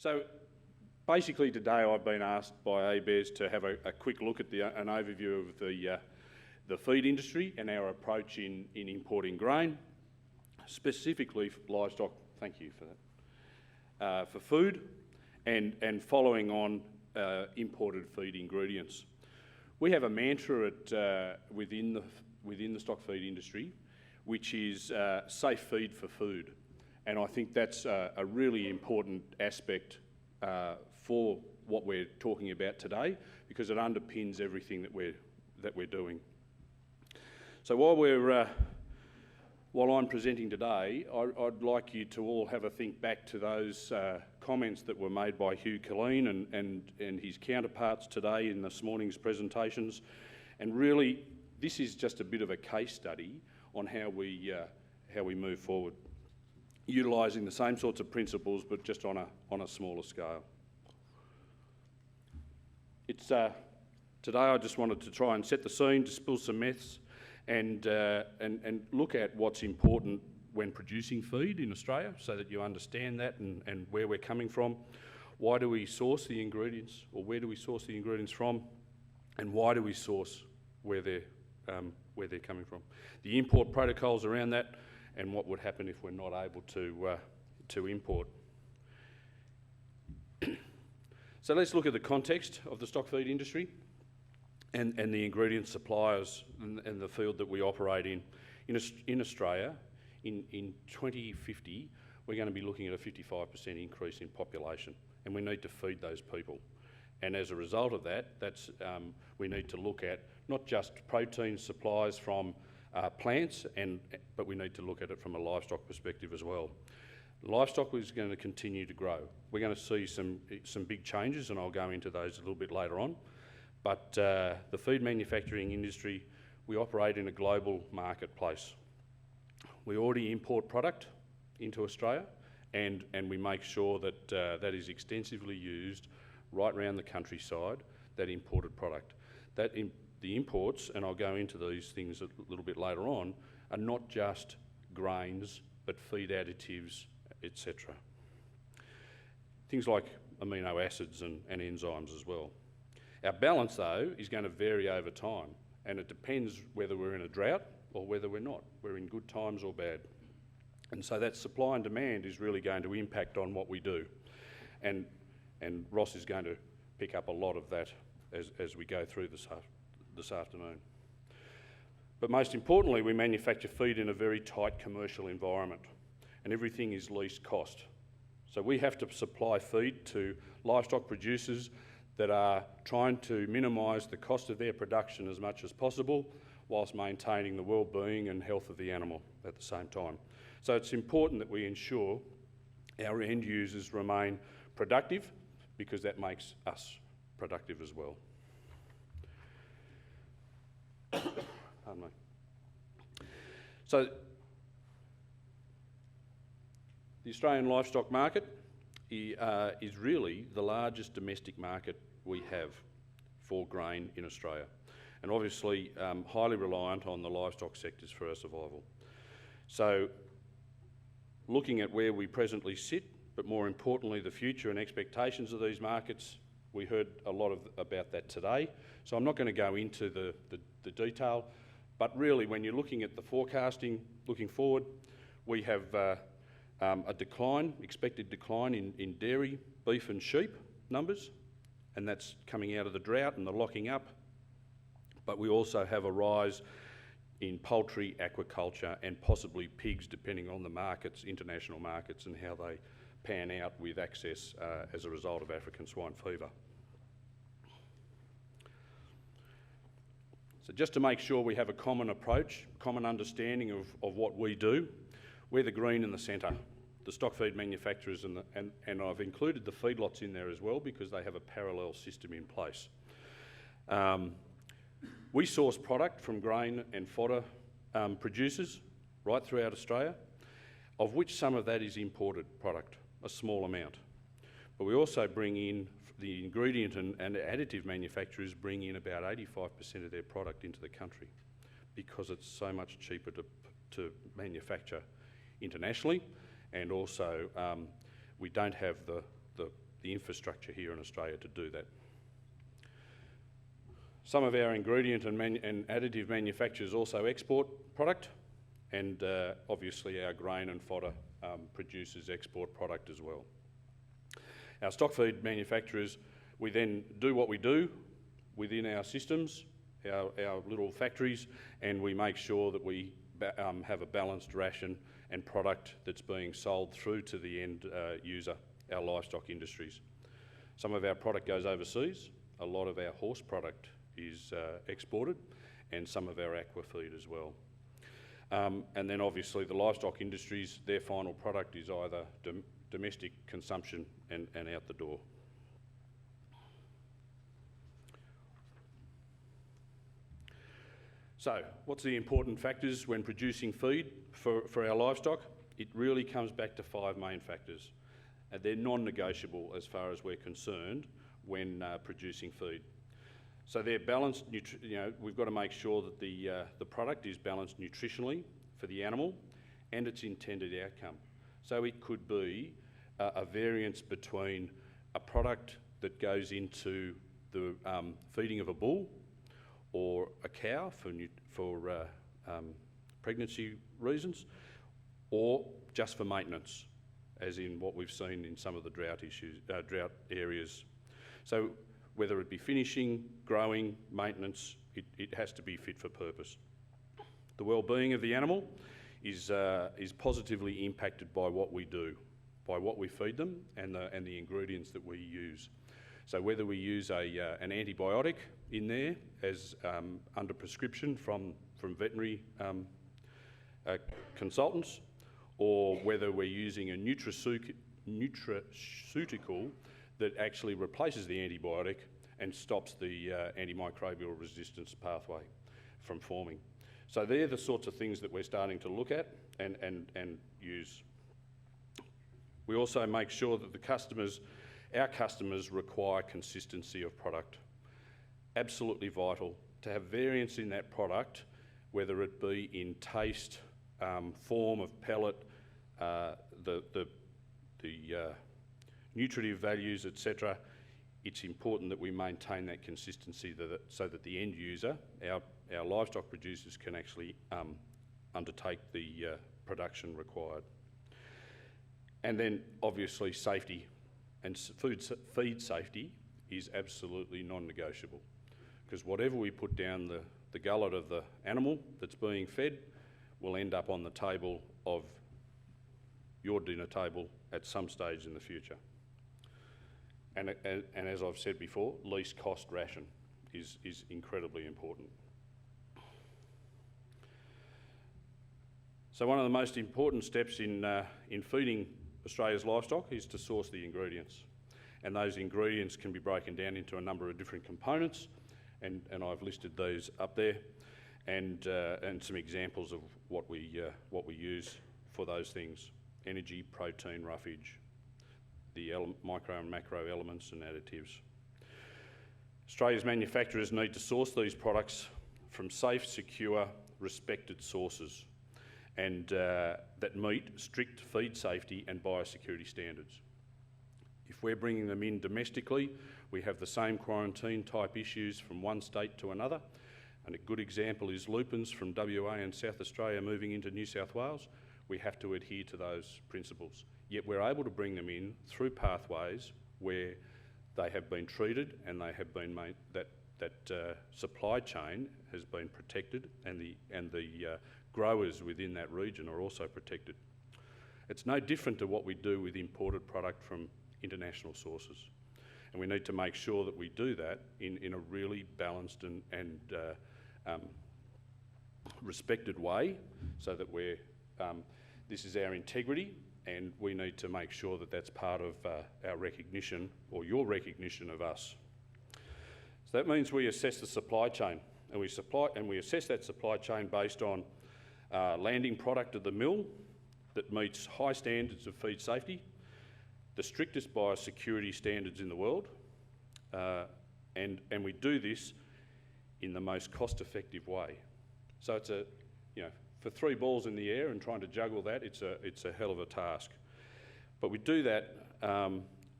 So basically today I've been asked by ABARES to have a quick look at an overview of the feed industry and our approach in importing grain, specifically for livestock, thank you for that, for food, and following on imported feed ingredients. We have a mantra within the stock feed industry, which is safe feed for food. And I think that's a really important aspect for what we're talking about today, because it underpins everything that we're doing. So while I'm presenting today, I'd like you to all have a think back to those comments that were made by Hugh Killeen and his counterparts today in this morning's presentations. And really, this is just a bit of a case study on how we move forward, utilising the same sorts of principles, but just on a smaller scale. Today I just wanted to try and set the scene, dispel some myths, and look at what's important when producing feed in Australia, so that you understand that and where we're coming from. Why do we source the ingredients, or where do we source the ingredients from, and why do we source where they're coming from? The import protocols around that, and what would happen if we're not able to import. So let's look at the context of the stock feed industry and the ingredient suppliers and the field that we operate in. In Australia, in 2050, we're going to be looking at a 55% increase in population, and we need to feed those people. And as a result of that, we need to look at not just protein supplies from plants, but we need to look at it from a livestock perspective as well. Livestock is going to continue to grow. We're going to see some big changes, and I'll go into those a little bit later on. But the feed manufacturing industry, we operate in a global marketplace. We already import product into Australia, and we make sure that that is extensively used right around the countryside, that imported product. The imports, and I'll go into these things a little bit later on, are not just grains, but feed additives, etc. Things like amino acids and enzymes as well. Our balance, though, is going to vary over time, and it depends whether we're in a drought or whether we're not. We're in good times or bad. And so that supply and demand is really going to impact on what we do. And Ross is going to pick up a lot of that as we go through this afternoon. But most importantly, we manufacture feed in a very tight commercial environment, and everything is least cost. So we have to supply feed to livestock producers that are trying to minimise the cost of their production as much as possible, whilst maintaining the well-being and health of the animal at the same time. So it's important that we ensure our end users remain productive, because that makes us productive as well. Pardon me. So the Australian livestock market is really the largest domestic market we have for grain in Australia, and obviously highly reliant on the livestock sectors for our survival. So looking at where we presently sit, but more importantly the future and expectations of these markets, we heard a lot about that today, so I'm not going to go into the detail, but really when you're looking at the forecasting looking forward, we have a expected decline in dairy, beef and sheep numbers, and that's coming out of the drought and the locking up. But we also have a rise in poultry, aquaculture and possibly pigs, depending on the markets, international markets, and how they pan out with access as a result of African swine fever. So just to make sure we have a common approach, common understanding of what we do, we're the green in the centre, the stock feed manufacturers, and I've included the feedlots in there as well because they have a parallel system in place. We source product from grain and fodder producers right throughout Australia, of which some of that is imported product, a small amount. But we also bring in the ingredient and additive manufacturers bring in about 85% of their product into the country because it's so much cheaper to manufacture internationally, and also we don't have the the infrastructure here in Australia to do that. Some of our ingredient and additive manufacturers also export product, and obviously our grain and fodder producers export product as well. Our stock feed manufacturers, we then do what we do within our systems, our little factories, and we make sure that we have a balanced ration and product that's being sold through to the end user, our livestock industries. Some of our product goes overseas, a lot of our horse product is exported, and some of our aqua feed as well. And then obviously the livestock industries, their final product is either domestic consumption and out the door. So what's the important factors when producing feed for our livestock? It really comes back to 5 main factors. And they're non-negotiable as far as we're concerned when producing feed. So they're balanced, we've got to make sure that the product is balanced nutritionally for the animal and its intended outcome. So it could be a variance between a product that goes into the feeding of a bull or a cow for pregnancy reasons, or just for maintenance, as in what we've seen in some of the drought areas. So whether it be finishing, growing, maintenance, it has to be fit for purpose. The well-being of the animal is positively impacted by what we do, by what we feed them and the ingredients that we use. So whether we use an antibiotic in there as under prescription from veterinary consultants, or whether we're using a nutraceutical that actually replaces the antibiotic and stops the antimicrobial resistance pathway from forming. So they're the sorts of things that we're starting to look at and use. We also make sure that our customers require consistency of product. Absolutely vital to have variance in that product, whether it be in taste, form of pellet, the nutritive values, etc. It's important that we maintain that consistency so that the end user, our livestock producers, can actually undertake the production required. And then obviously safety and feed safety is absolutely non-negotiable, because whatever we put down the gullet of the animal that's being fed will end up on the table of your dinner table at some stage in the future. And as I've said before, least cost ration is incredibly important. So one of the most important steps in feeding Australia's livestock is to source the ingredients. And those ingredients can be broken down into a number of different components, and I've listed these up there, and some examples of what we use for those things: energy, protein, roughage, the micro and macro elements and additives. Australia's manufacturers need to source these products from safe, secure, respected sources, and that meet strict feed safety and biosecurity standards. If we're bringing them in domestically, we have the same quarantine type issues from one state to another, and a good example is lupins from WA and South Australia moving into New South Wales. We have to adhere to those principles, yet we're able to bring them in through pathways where they have been treated and they have been made, that supply chain has been protected, and the growers within that region are also protected. It's no different to what we do with imported product from international sources, and we need to make sure that we do that in a really balanced and respected way, so that this is our integrity, and we need to make sure that that's part of our recognition, or your recognition of us. So that means we assess the supply chain, and we assess that supply chain based on landing product of the mill that meets high standards of feed safety, the strictest biosecurity standards in the world, and we do this in the most cost-effective way. So it's for 3 balls in the air and trying to juggle that, it's a hell of a task. But we do that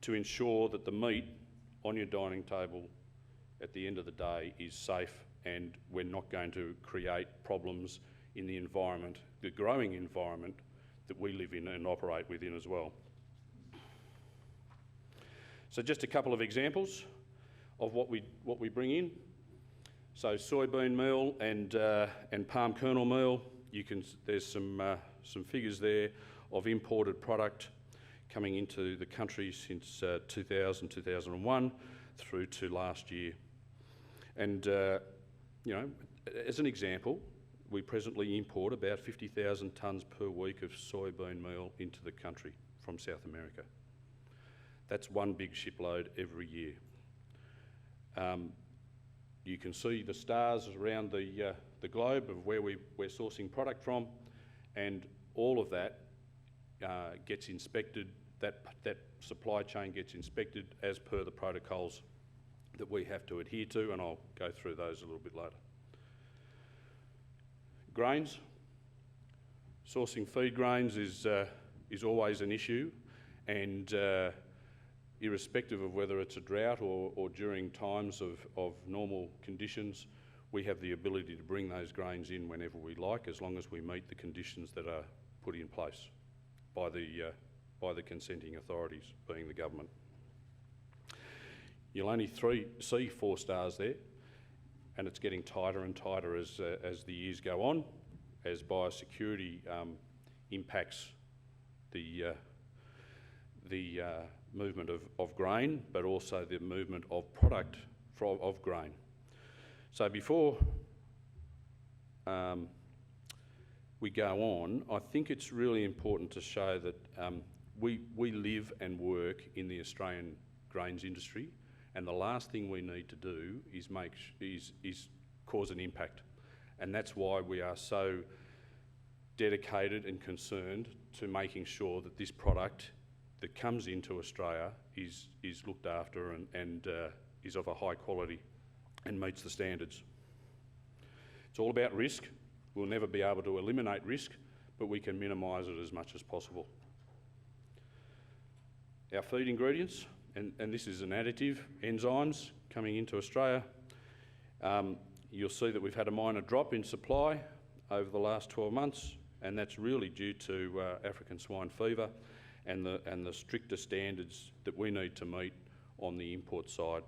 to ensure that the meat on your dining table at the end of the day is safe, and we're not going to create problems in the environment, the growing environment that we live in and operate within as well. So just a couple of examples of what we bring in. So soybean meal and palm kernel meal. There's some figures there of imported product coming into the country since 2000, 2001 through to last year. And as an example, we presently import about 50,000 tonnes per week of soybean meal into the country from South America. That's one big shipload every year. You can see the stars around the globe of where we're sourcing product from, and all of that gets inspected, that supply chain gets inspected as per the protocols that we have to adhere to, and I'll go through those a little bit later. Grains. Sourcing feed grains is always an issue, and irrespective of whether it's a drought or during times of normal conditions, we have the ability to bring those grains in whenever we like, as long as we meet the conditions that are put in place by the consenting authorities, being the government. You'll only see 4 stars there, and it's getting tighter and tighter as the years go on, as biosecurity impacts the movement of grain, but also the movement of product of grain. So before we go on, I think it's really important to show that we live and work in the Australian grains industry, and the last thing we need to do is cause an impact. And that's why we are so dedicated and concerned to making sure that this product that comes into Australia is looked after and is of a high quality and meets the standards. It's all about risk. We'll never be able to eliminate risk, but we can minimise it as much as possible. Our feed ingredients, and this is an additive, enzymes coming into Australia. You'll see that we've had a minor drop in supply over the last 12 months, and that's really due to African swine fever and the stricter standards that we need to meet on the import side.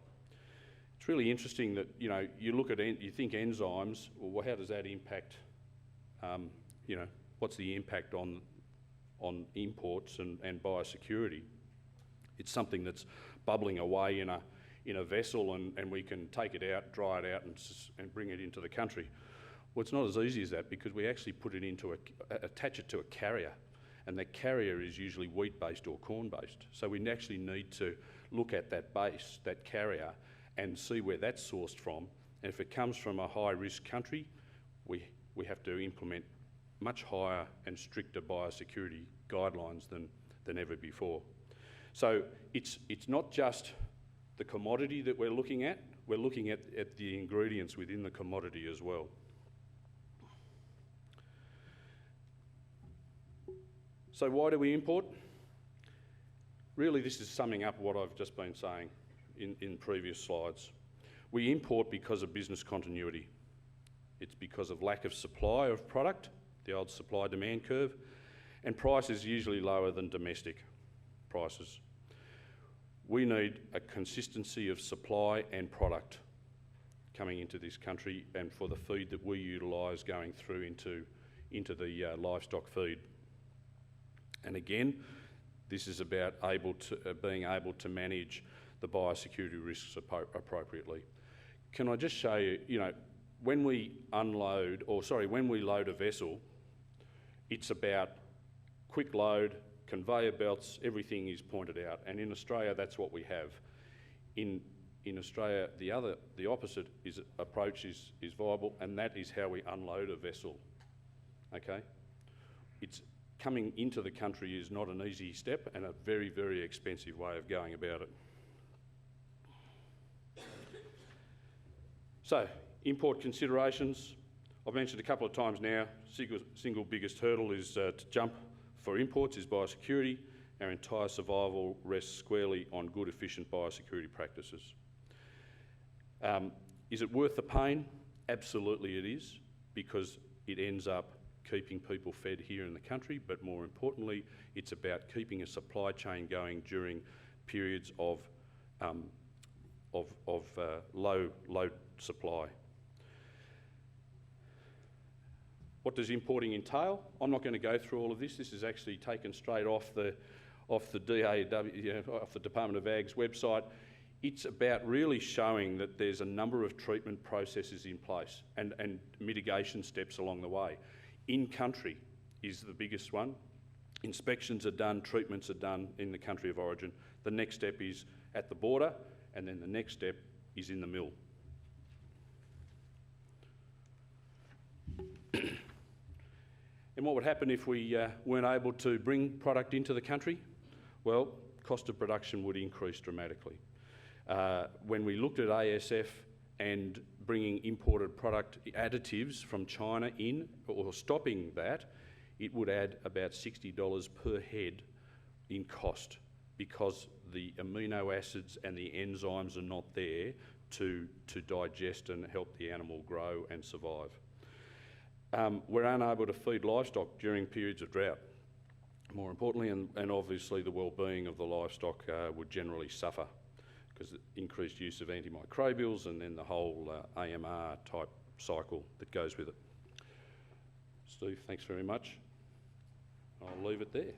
It's really interesting that you look at you think enzymes. Well, how does that impact? What's the impact on imports and biosecurity? It's something that's bubbling away in a vessel, and we can take it out, dry it out, and bring it into the country. Well, it's not as easy as that, because we actually put it attach it to a carrier, and that carrier is usually wheat-based or corn-based. So we actually need to look at that base, that carrier, and see where that's sourced from. And if it comes from a high-risk country, we have to implement much higher and stricter biosecurity guidelines than ever before. So it's not just the commodity that we're looking at the ingredients within the commodity as well. So why do we import? Really, this is summing up what I've just been saying in previous slides. We import because of business continuity. It's because of lack of supply of product, the old supply-demand curve, and price is usually lower than domestic prices. We need a consistency of supply and product coming into this country, and for the feed that we utilise going through into the livestock feed. And again, this is about being able to manage the biosecurity risks appropriately. Can I just show you, when we load a vessel, it's about quick load, conveyor belts, everything is pointed out. And in Australia, that's what we have. In Australia, the opposite approach is viable, and that is how we unload a vessel. Okay? It's coming into the country is not an easy step, and a very, very expensive way of going about it. So, import considerations. I've mentioned a couple of times now, single biggest hurdle is to jump for imports is biosecurity, our entire survival rests squarely on good, efficient biosecurity practices. Is it worth the pain? Absolutely it is, because it ends up keeping people fed here in the country, but more importantly, it's about keeping a supply chain going during periods of low supply. What does importing entail? I'm not going to go through all of this. This is actually taken straight off the DAW, off the Department of Ag's website. It's about really showing that there's a number of treatment processes in place and mitigation steps along the way. In country is the biggest one. Inspections are done, treatments are done in the country of origin. The next step is at the border, and then the next step is in the mill. And what would happen if we weren't able to bring product into the country? Well, cost of production would increase dramatically. When we looked at ASF and bringing imported product additives from China in, or stopping that, it would add about $60 per head in cost, because the amino acids and the enzymes are not there to digest and help the animal grow and survive. We're unable to feed livestock during periods of drought. More importantly, and obviously the well-being of the livestock would generally suffer, because of increased use of antimicrobials and then the whole AMR type cycle that goes with it. Steve, thanks very much. I'll leave it there.